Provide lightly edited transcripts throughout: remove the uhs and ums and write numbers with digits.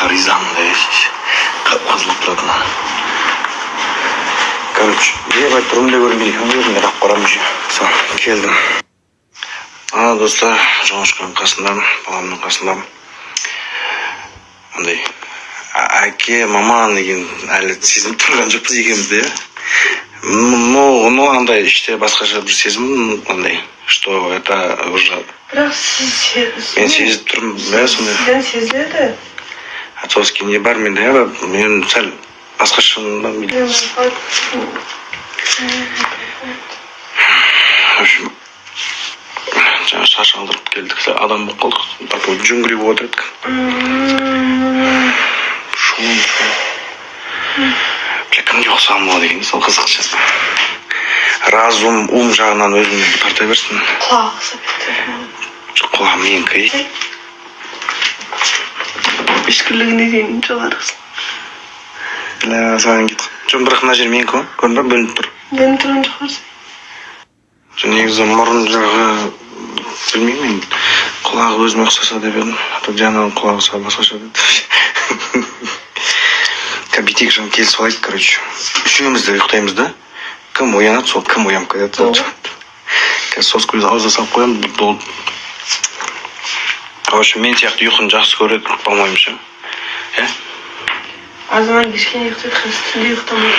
Ризамындай қазылып тұратын. Короче, деп айтып тұрмын да көрінбейді екен, өзімде рап қарам еще. Сол, келдім. Достар, жоңышқаның қасындамын, баламның қасындамын. Андай, әке, мама деген әлі сезім тұрған жоқпыз екеумізде. Ну, андай, іште басқаша бір сезім, андай, что это уже... Бірақ сіз... Мен сезіп тұрмын, бә, сондай. Сізден сезіледі? Атоски не бар менде, мен сәл басқашымдан білдім. В общем, жаңа шаш алдырып келдік, адам болып қалдық, такой джунгли болып отырдық. Шуын. Кімге ұқсам болады деген, сол қызықшы. Разум, жағынан өзімді тарта берсін. Құлағы сәбетті. Құлағы менікі. Ешкілігіне дейін жоғарғысың. Саған кет. Бірақ мына жер менікі ғой, көрдің ба, бөлініп тұр. Бөлініп тұрған жоқ көрсей. Негізі мұрын жағы, білмеймін, құлағы өзіме ұқсаса деп едім. Диананың құлағы саған басқаша деді. Битек жаңа келісіп алайық, короче. Үшеуміз де ұйықтаймыз да. Кім оянады, сол кім оянып кетеді. Қазір сос көзі аузына салып қоямын, болды. В общем, мен сияқты ұйқыны жақсы көреді, по-моемше. Азынан кешкен ұйықтайды, қазір түнде ұйықтамайды.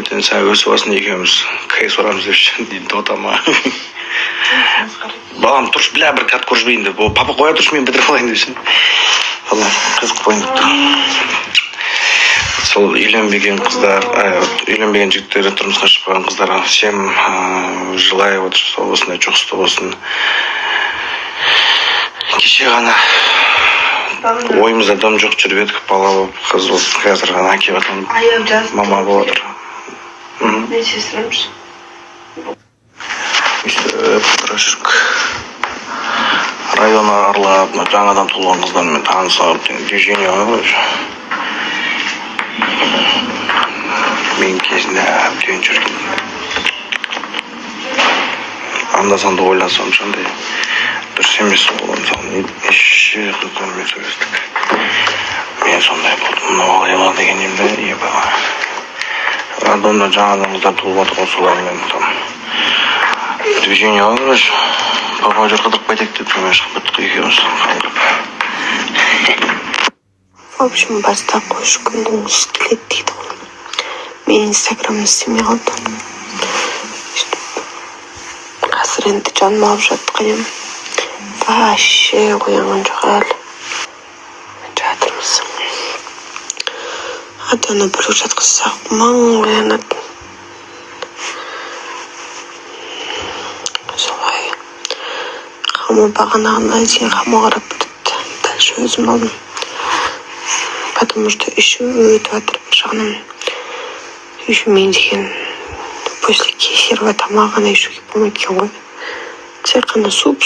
Ертең сәл өсіп алсын екеуміз кайс орамыз деп дейді, дотама. Балам, тұршы, бля, бір кат көршібейін деп. Папа қоя тұршы, мен бітіріп алайын деп. Қызық қойын деп. Сол үйленбеген қыздар, үйленбеген жігіттері тұрмысқа шыққан қыздарға всем желаю отыр, сол осындай жұғысты болсын. Кеше ғана ойымызда дым жоқ жүріп едік, бала болып, қыз болып, қазір ғана әке атанып, мама болып отыр. Мен сестріміз. Өстіп тұра жүрік. Район аралап, жаңадан туылған қыздармен танысып, движение ғой. Мен кезінде әбден жүрген. Анда-санда ойлансам шандай дұрыс емес болған соң неше қыздармен сөйлестік. Мен сондай болдым, мынау деген емді ебаға. Радонда жаңадан қыздар туылып отыр ғой, солармен там движение ғой. Папа жер қыдырып қайтайық деп сонымен шығып кеттік екеуміз қаңғып. В общем, бастап қойшы күндіңіз келеді дейді ғой. Мен инстаграмды істемей қалды. Қазір енді жаным алып жатқан ем. Вообще оянған жоқ әлі. Жатырмыз. Ата-ана біреу жатқызсақ мың оянады. Солай. Қамы бағанағына дейін қамы қарап бітті. Дальше өзім алдым. Потому что еще өтіп жатыр бір жағынан. Еще мен деген после кесарево тамағына ішуге болмайды екен ғой. Тек қана суп.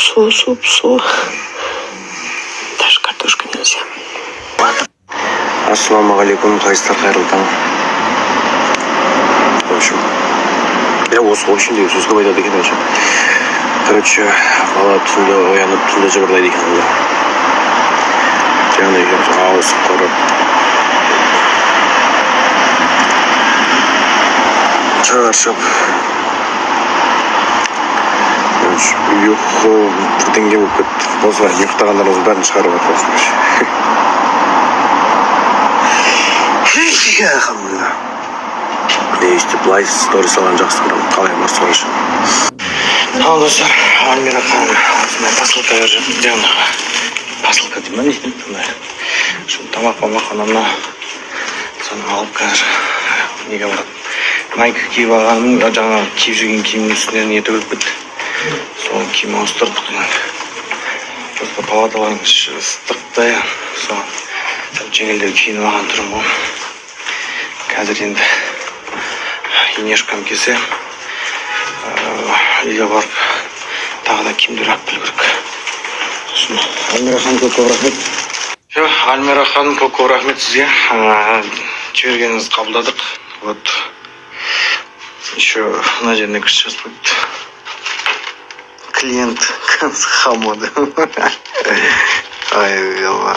Даже картошка нельзя. Ассалаумағалейкум, қайсыздар, қайырлы таң. В общем, я осы очень деп сөз көп айтады екен вообще. Короче, бала түнде оянып, түнде жыбырлайды екен. Жаңағыдай екеуміз ауысып қарап. Шаршап. Ұйқы бірдеңе болып кетті. Осы ұйықтағандарымыздың бәрін шығарып атпасың. Алхамдулилlah. Өйстіп лайф стори салған жақсы көремін. Қалай бар сол үшін. Ал достар, Альмира ханым осындай посылка беріп Дианаға. Посылка деймін, не дейді? Тамақ анамна соны алып қазір неге барады. Майка киіп алғаным, жаңа киіп жүрген киімнің үстінен не төгіліп кетті. Сол киім ауыстырдық. Просто палаталардың іші ыстықта. Сол жеңілдеу киініп алған тұрмын ғой. Қазір енді инешкам келсе, үйге барып тағы да киімдер алып келу керек. Сосын Альмира ханым көп рахмет. Альмира ханым көп рахмет сізге. Жібергеніңізді қабылдадық. Вот. Еще на жеріне кіріс жазып қойды. Клиент хамады. Ай, Алла.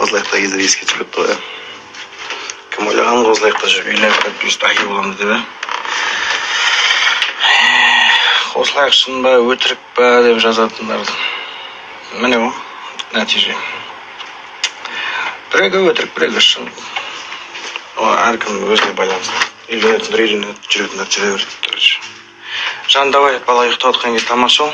Қозылайықта кездер еске түсіп кетті ғой. Кім ойлаған Қозылайықта жүріп үйленіп өйстіп әке боламыз деп. Қосылайық шын ба, өтірік па деп жазатындарды. Міне ғой, нәтиже. Біреуі өтірік, біреуі шын. Әркім өзіне байланысты. Үйленетіндер үйленеді, жүретіндер жүре береді. Жан, давай, бала ұйықтап отқан кезде тамақ шоу.